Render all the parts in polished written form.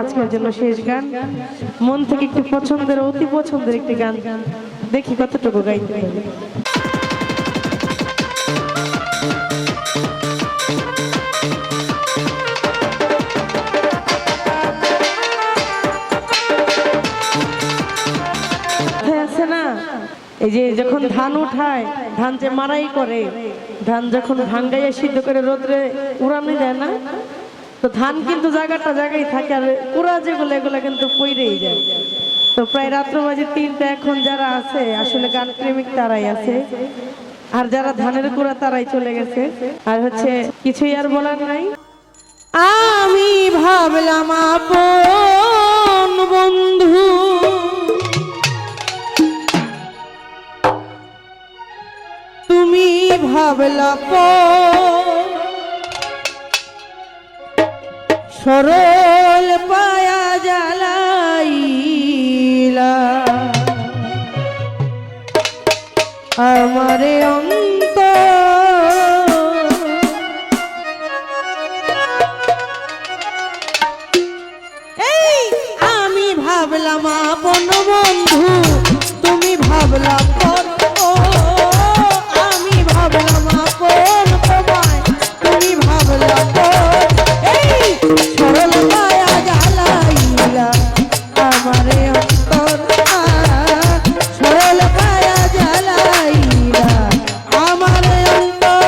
আজকের জন্য শেষ গান। মন থেকে একটু পছন্দের, অতি পছন্দের একটি গান, দেখি কতটুকু গাইতে পারি। আছে না, এই যে যখন ধান উঠায়, ধান যে মারাই করে, ধান যখন ভাঙ্গাইয়া সিদ্ধ করে রোদ্রে উড়ানি দেয় না, তো ধান কিন্তু জায়গাটা জায়গায় থাকে, আর কুড়া যেগুলো এগুলো কিন্তু পইরেই যায়। তো প্রায় রাত্র বাজে 3টা, এখন যারা আছে আসলে গান প্রেমিক তারাই আছে, আর যারা ধানের কুড়া তারাই চলে গেছে। আর হচ্ছে কিছুই আর বলার নাই। আমি ভাবলাম আপন বন্ধু, তুমি ভাবলা সরল পায়া জ্বালাইলা আমারে এই আমি ভাবলাম আপন বন্ধু, তুমি ভাবলা পর, আমি ভাবলাম আপন তোমায়, তুমি ভাবলা পর, এই সরল মায়া জ্বালাইলা আমারে অন্তর, সরল মায়া জ্বালাইলা আমারে অন্তর।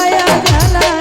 জ্বালায়া জ্বালায়া